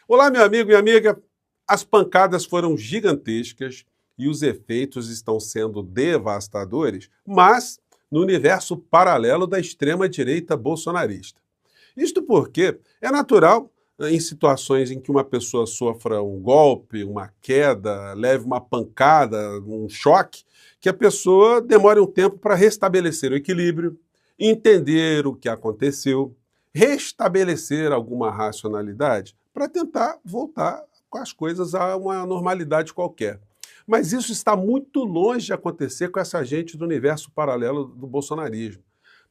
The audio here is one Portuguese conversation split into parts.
Olá, meu amigo e amiga. As pancadas foram gigantescas e os efeitos estão sendo devastadores, mas no universo paralelo da extrema-direita bolsonarista. Isto porque é natural, em situações em que uma pessoa sofra um golpe, uma queda, leve uma pancada, um choque, que a pessoa demore um tempo para restabelecer o equilíbrio, entender o que aconteceu, restabelecer alguma racionalidade para tentar voltar com as coisas a uma normalidade qualquer. Mas isso está muito longe de acontecer com essa gente do universo paralelo do bolsonarismo,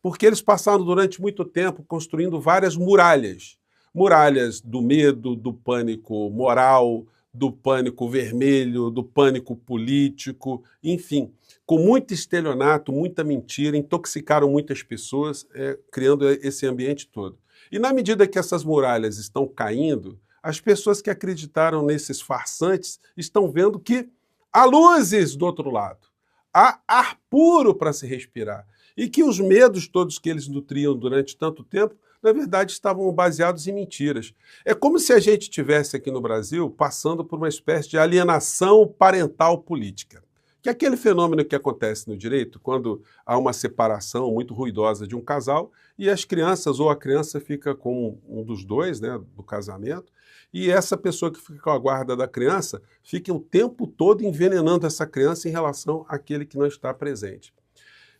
porque eles passaram durante muito tempo construindo várias muralhas. Muralhas do medo, do pânico moral, do pânico vermelho, do pânico político, enfim, com muito estelionato, muita mentira, intoxicaram muitas pessoas, criando esse ambiente todo. E na medida que essas muralhas estão caindo, as pessoas que acreditaram nesses farsantes estão vendo que há luzes do outro lado, há ar puro para se respirar, e que os medos todos que eles nutriam durante tanto tempo, na verdade, estavam baseados em mentiras. É como se a gente estivesse aqui no Brasil passando por uma espécie de alienação parental política. Que é aquele fenômeno que acontece no direito quando há uma separação muito ruidosa de um casal e as crianças, ou a criança fica com um dos dois, né, do casamento, e essa pessoa que fica com a guarda da criança fica o tempo todo envenenando essa criança em relação àquele que não está presente.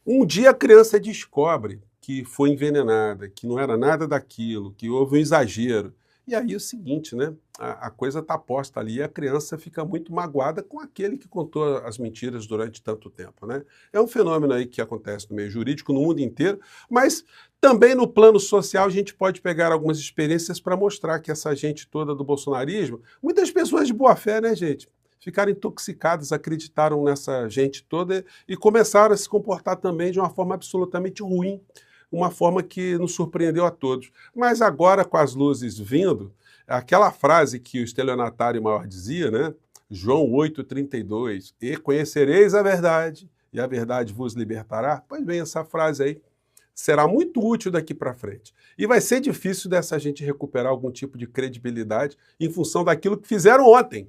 Um dia a criança descobre que foi envenenada, que não era nada daquilo, que houve um exagero. E aí é o seguinte, né? A coisa está posta ali e a criança fica muito magoada com aquele que contou as mentiras durante tanto tempo, né? É um fenômeno aí que acontece no meio jurídico, no mundo inteiro, mas também no plano social a gente pode pegar algumas experiências para mostrar que essa gente toda do bolsonarismo, muitas pessoas de boa fé, né, gente? Ficaram intoxicadas, acreditaram nessa gente toda e começaram a se comportar também de uma forma absolutamente ruim, uma forma que nos surpreendeu a todos. Mas agora, com as luzes vindo, aquela frase que o estelionatário maior dizia, né? João 8,32, e conhecereis a verdade, e a verdade vos libertará. Pois bem, essa frase aí será muito útil daqui para frente. E vai ser difícil dessa gente recuperar algum tipo de credibilidade em função daquilo que fizeram ontem.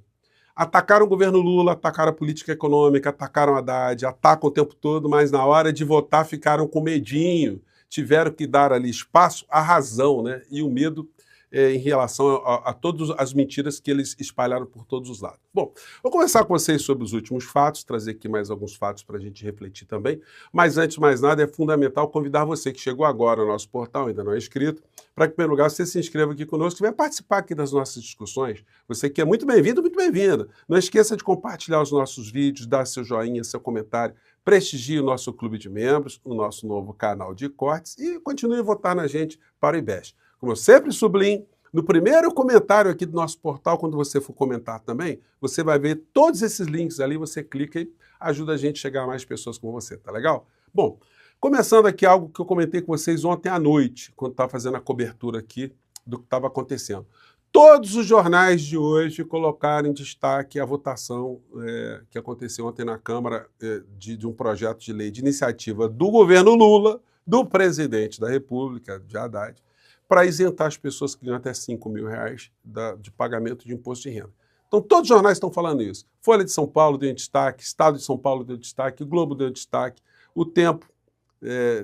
Atacaram o governo Lula, atacaram a política econômica, atacaram a Haddad, atacam o tempo todo, mas na hora de votar ficaram com medinho, tiveram que dar ali espaço à razão, né? E o medo em relação a todas as mentiras que eles espalharam por todos os lados. Bom, vou conversar com vocês sobre os últimos fatos, trazer aqui mais alguns fatos para a gente refletir também, mas antes de mais nada é fundamental convidar você que chegou agora ao nosso portal, ainda não é inscrito, para que, em primeiro lugar, você se inscreva aqui conosco e venha participar aqui das nossas discussões. Você que é muito bem-vindo, muito bem-vinda. Não esqueça de compartilhar os nossos vídeos, dar seu joinha, seu comentário, prestigie o nosso clube de membros, o nosso novo canal de cortes e continue a votar na gente para o IBEST. Como eu sempre sublinho, no primeiro comentário aqui do nosso portal, quando você for comentar também, você vai ver todos esses links ali, você clica e ajuda a gente a chegar a mais pessoas como você, tá legal? Bom, começando aqui algo que eu comentei com vocês ontem à noite, quando estava fazendo a cobertura aqui do que estava acontecendo. Todos os jornais de hoje colocaram em destaque a votação que aconteceu ontem na Câmara de um projeto de lei de iniciativa do governo Lula, do presidente da República, de Haddad, para isentar as pessoas que ganham até R$ 5.000 de pagamento de imposto de renda. Então, todos os jornais estão falando isso. Folha de São Paulo deu destaque, Estado de São Paulo deu destaque, o Globo deu destaque, o Tempo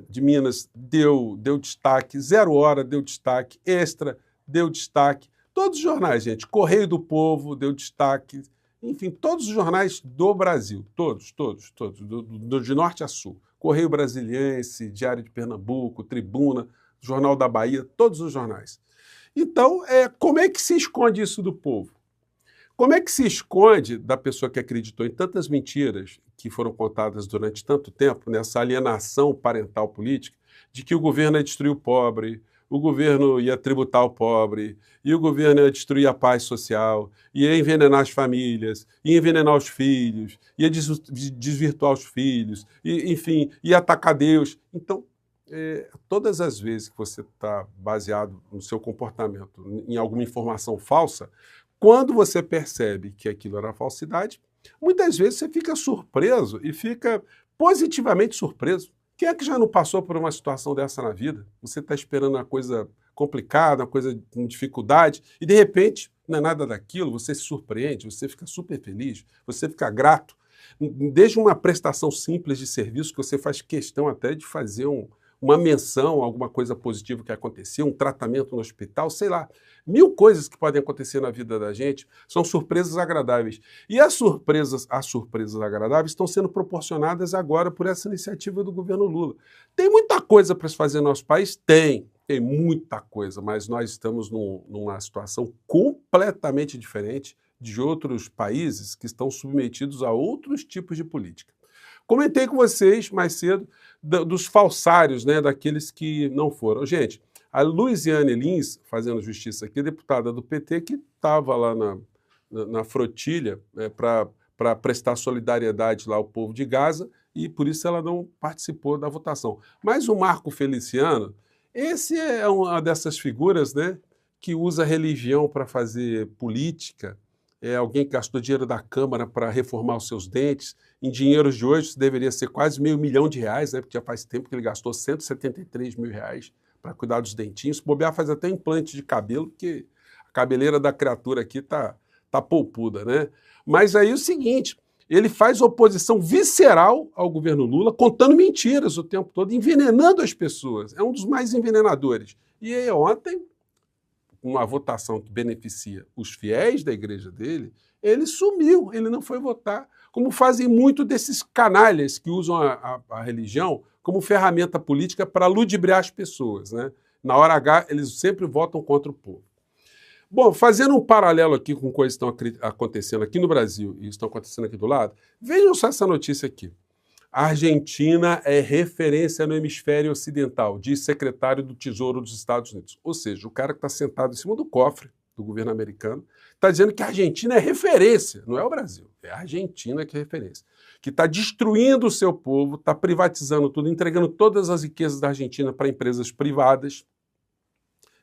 de Minas deu destaque, Zero Hora deu destaque, Extra deu destaque. Todos os jornais, gente, Correio do Povo deu destaque, enfim, todos os jornais do Brasil, todos, de norte a sul. Correio Brasiliense, Diário de Pernambuco, Tribuna, Jornal da Bahia, todos os jornais. Então, como é que se esconde isso do povo? Como é que se esconde da pessoa que acreditou em tantas mentiras que foram contadas durante tanto tempo, nessa alienação parental política, de que o governo ia destruir o pobre, o governo ia tributar o pobre, e o governo ia destruir a paz social, ia envenenar as famílias, ia envenenar os filhos, ia desvirtuar os filhos, e, enfim, ia atacar Deus. Então, todas as vezes que você está baseado no seu comportamento em alguma informação falsa, quando você percebe que aquilo era falsidade, muitas vezes você fica surpreso e fica positivamente surpreso. Quem é que já não passou por uma situação dessa na vida? Você está esperando uma coisa complicada, uma coisa com dificuldade, e de repente não é nada daquilo, você se surpreende, você fica super feliz, você fica grato. Desde uma prestação simples de serviço, que você faz questão até de fazer uma menção a alguma coisa positiva que aconteceu, um tratamento no hospital, sei lá. 1000 coisas que podem acontecer na vida da gente são surpresas agradáveis. E as surpresas agradáveis estão sendo proporcionadas agora por essa iniciativa do governo Lula. Tem muita coisa para se fazer no nosso país? Tem muita coisa, mas nós estamos numa situação completamente diferente de outros países que estão submetidos a outros tipos de política. Comentei com vocês mais cedo dos falsários, né, daqueles que não foram. Gente, a Luiziane Lins, fazendo justiça aqui, deputada do PT, que estava lá na flotilha para prestar solidariedade lá ao povo de Gaza, e por isso ela não participou da votação. Mas o Marco Feliciano, esse é uma dessas figuras, né, que usa a religião para fazer política. É alguém que gastou dinheiro da Câmara para reformar os seus dentes. Em dinheiros de hoje, isso deveria ser quase R$500 milhões, né? Porque já faz tempo que ele gastou R$173 mil para cuidar dos dentinhos. Se bobear, faz até implante de cabelo, porque a cabeleira da criatura aqui tá polpuda, né? Mas aí é o seguinte, ele faz oposição visceral ao governo Lula, contando mentiras o tempo todo, envenenando as pessoas. É um dos mais envenenadores. E aí, ontem, uma votação que beneficia os fiéis da igreja dele, ele sumiu, ele não foi votar, como fazem muito desses canalhas que usam a religião como ferramenta política para ludibriar as pessoas, né? Na hora H, eles sempre votam contra o povo. Bom, fazendo um paralelo aqui com coisas que estão acontecendo aqui no Brasil e estão acontecendo aqui do lado, vejam só essa notícia aqui. A Argentina é referência no hemisfério ocidental, diz secretário do Tesouro dos Estados Unidos. Ou seja, o cara que está sentado em cima do cofre do governo americano está dizendo que a Argentina é referência, não é o Brasil, é a Argentina que é referência. Que está destruindo o seu povo, está privatizando tudo, entregando todas as riquezas da Argentina para empresas privadas,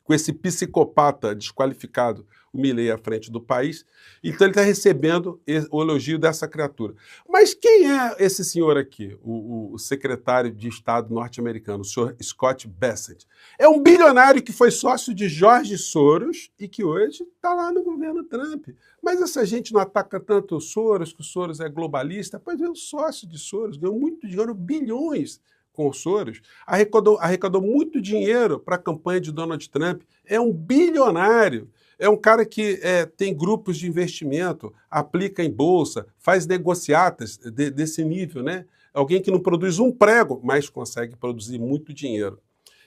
com esse psicopata desqualificado, o Milei à frente do país. Então ele está recebendo o elogio dessa criatura. Mas quem é esse senhor aqui, o secretário de Estado norte-americano, o senhor Scott Bessent? É um bilionário que foi sócio de George Soros e que hoje está lá no governo Trump. Mas essa gente não ataca tanto o Soros, que o Soros é globalista. Pois é, o sócio de Soros ganhou muito dinheiro, bilhões, com os Soros, arrecadou muito dinheiro para a campanha de Donald Trump, é um bilionário, é um cara que tem grupos de investimento, aplica em bolsa, faz negociatas desse nível, né? Alguém que não produz um prego, mas consegue produzir muito dinheiro.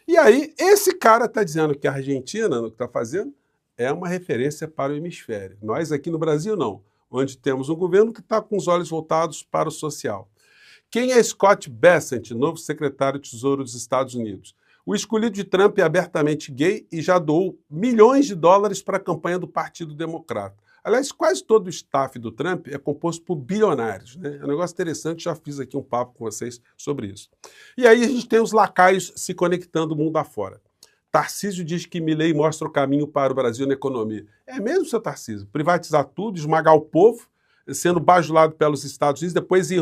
E aí, esse cara está dizendo que a Argentina, no que está fazendo, é uma referência para o hemisfério. Nós aqui no Brasil não, onde temos um governo que está com os olhos voltados para o social. Quem é Scott Bessent, novo secretário de Tesouro dos Estados Unidos? O escolhido de Trump é abertamente gay e já doou milhões de dólares para a campanha do Partido Democrata. Aliás, quase todo o staff do Trump é composto por bilionários, né? É um negócio interessante, já fiz aqui um papo com vocês sobre isso. E aí a gente tem os lacaios se conectando mundo afora. Tarcísio diz que Milei mostra o caminho para o Brasil na economia. É mesmo, seu Tarcísio? Privatizar tudo, esmagar o povo, sendo bajulado pelos Estados Unidos, depois ir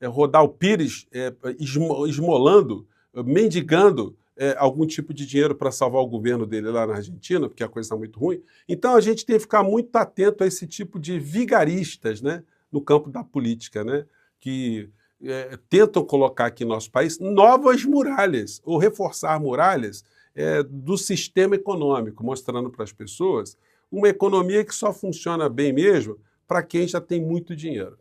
rodar o Pires esmolando, mendigando algum tipo de dinheiro para salvar o governo dele lá na Argentina, porque a coisa está muito ruim. Então a gente tem que ficar muito atento a esse tipo de vigaristas, né, no campo da política, né, que tentam colocar aqui no nosso país novas muralhas, ou reforçar muralhas do sistema econômico, mostrando para as pessoas uma economia que só funciona bem mesmo para quem já tem muito dinheiro.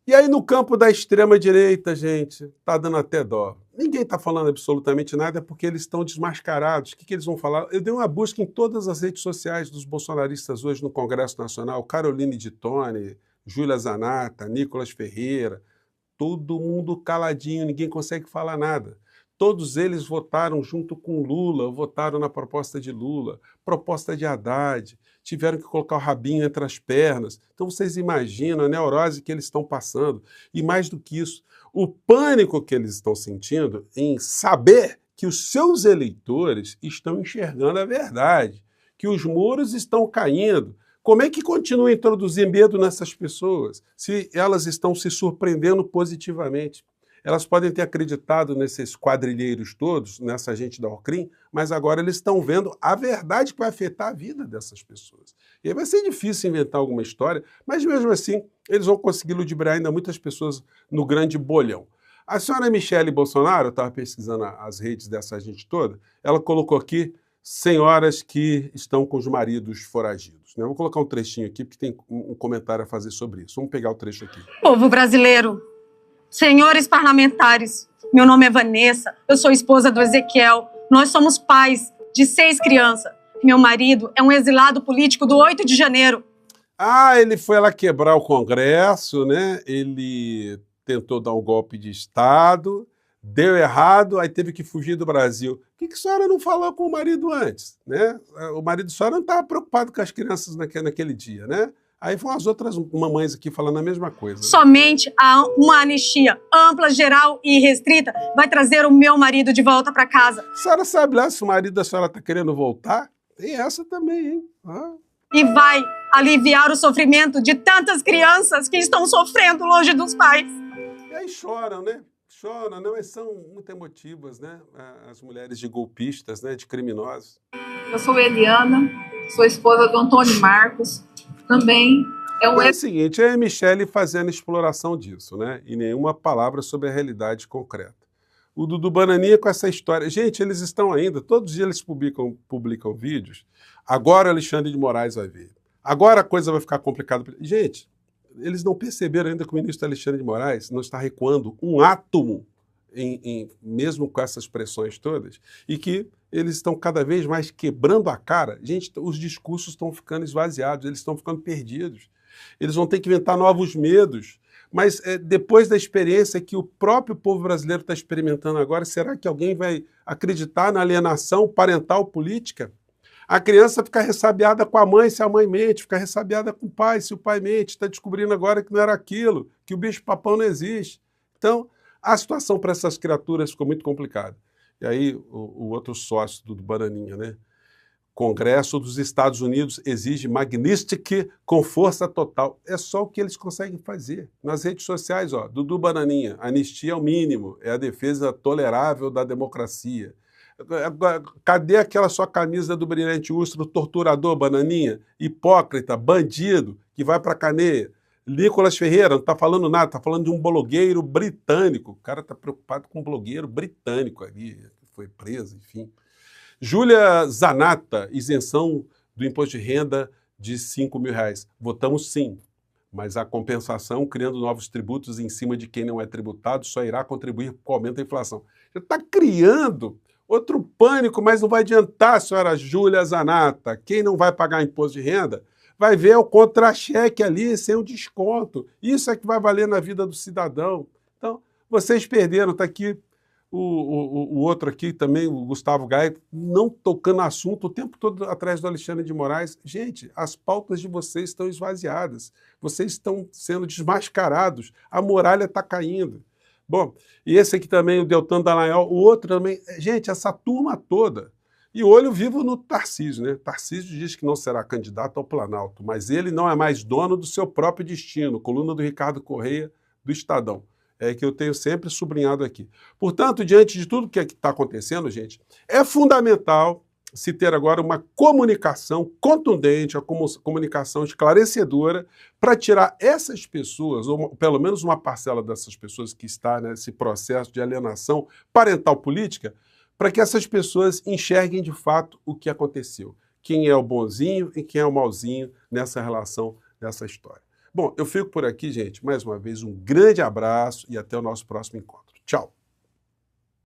E aí no campo da extrema-direita, gente, tá dando até dó. Ninguém está falando absolutamente nada porque eles estão desmascarados. O que eles vão falar? Eu dei uma busca em todas as redes sociais dos bolsonaristas hoje no Congresso Nacional, Caroline de Tone, Júlia Zanata, Nicolas Ferreira, todo mundo caladinho, ninguém consegue falar nada. Todos eles votaram junto com Lula, votaram na proposta de Lula, proposta de Haddad, tiveram que colocar o rabinho entre as pernas. Então vocês imaginam a neurose que eles estão passando. E mais do que isso, o pânico que eles estão sentindo em saber que os seus eleitores estão enxergando a verdade, que os muros estão caindo. Como é que continua a introduzir medo nessas pessoas, se elas estão se surpreendendo positivamente? Elas podem ter acreditado nesses quadrilheiros todos, nessa gente da Orcrim, mas agora eles estão vendo a verdade que vai afetar a vida dessas pessoas. E aí vai ser difícil inventar alguma história, mas mesmo assim eles vão conseguir ludibriar ainda muitas pessoas no grande bolhão. A senhora Michele Bolsonaro, eu estava pesquisando as redes dessa gente toda, ela colocou aqui senhoras que estão com os maridos foragidos. Eu vou colocar um trechinho aqui, porque tem um comentário a fazer sobre isso. Vamos pegar o trecho aqui. Povo brasileiro, senhores parlamentares, meu nome é Vanessa, eu sou esposa do Ezequiel, nós somos pais de 6 crianças. Meu marido é um exilado político do 8 de janeiro. Ah, ele foi lá quebrar o Congresso, né? Ele tentou dar um golpe de Estado, deu errado, aí teve que fugir do Brasil. Por que a senhora não falou com o marido antes? Né? O marido da senhora não estava preocupado com as crianças naquele dia, né? Aí vão as outras mamães aqui falando a mesma coisa. Né? Somente uma anistia ampla, geral e restrita vai trazer o meu marido de volta para casa. A senhora sabe lá se o marido da senhora está querendo voltar? Tem essa também, hein? Ah. E vai aliviar o sofrimento de tantas crianças que estão sofrendo longe dos pais. E aí choram, né? Choram, né? Mas são muito emotivas, né? As mulheres de golpistas, né? De criminosos. Eu sou Eliana, sou esposa do Antônio Marcos, também é um... É o seguinte, é a Michele fazendo exploração disso, né? E nenhuma palavra sobre a realidade concreta. O Dudu Bananinha com essa história. Gente, eles estão ainda, todos os dias eles publicam vídeos. Agora o Alexandre de Moraes vai ver. Agora a coisa vai ficar complicada. Gente, eles não perceberam ainda que o ministro Alexandre de Moraes não está recuando um átomo, mesmo com essas pressões todas, e que eles estão cada vez mais quebrando a cara. Gente, os discursos estão ficando esvaziados, eles estão ficando perdidos. Eles vão ter que inventar novos medos. Mas depois da experiência que o próprio povo brasileiro está experimentando agora, será que alguém vai acreditar na alienação parental política? A criança fica ressabiada com a mãe se a mãe mente, fica ressabiada com o pai se o pai mente, está descobrindo agora que não era aquilo, que o bicho-papão não existe. Então, a situação para essas criaturas ficou muito complicada. E aí, o outro sócio do Bananinha, né? Congresso dos Estados Unidos exige Magnitsky com força total. É só o que eles conseguem fazer. Nas redes sociais, ó, Dudu Bananinha, anistia é o mínimo, é a defesa tolerável da democracia. Cadê aquela sua camisa do Brilhante Urso, torturador, Bananinha? Hipócrita, bandido, que vai para cadeia. Nicolas Ferreira não está falando nada, está falando de um blogueiro britânico. O cara está preocupado com um blogueiro britânico ali, que foi preso, enfim. Júlia Zanata, isenção do imposto de renda de R$5.000. Votamos sim, mas a compensação, criando novos tributos em cima de quem não é tributado, só irá contribuir para o aumento da inflação. Já está criando outro pânico, mas não vai adiantar, senhora Júlia Zanata. Quem não vai pagar imposto de renda vai ver o contra-cheque ali sem o desconto. Isso é que vai valer na vida do cidadão. Então, vocês perderam, está aqui o outro aqui também, o Gustavo Gaia, não tocando assunto o tempo todo atrás do Alexandre de Moraes. Gente, as pautas de vocês estão esvaziadas, vocês estão sendo desmascarados, a muralha está caindo. Bom, e esse aqui também, o Deltan Dallagnol, o outro também, gente, essa turma toda. E olho vivo no Tarcísio, né? Tarcísio diz que não será candidato ao Planalto, mas ele não é mais dono do seu próprio destino, coluna do Ricardo Correia, do Estadão. É que eu tenho sempre sublinhado aqui. Portanto, diante de tudo que está acontecendo, gente, é fundamental se ter agora uma comunicação contundente, uma comunicação esclarecedora para tirar essas pessoas, ou pelo menos uma parcela dessas pessoas que está nesse processo de alienação parental política, para que essas pessoas enxerguem de fato o que aconteceu. Quem é o bonzinho e quem é o malzinho nessa relação, nessa história. Bom, eu fico por aqui, gente. Mais uma vez, um grande abraço e até o nosso próximo encontro. Tchau!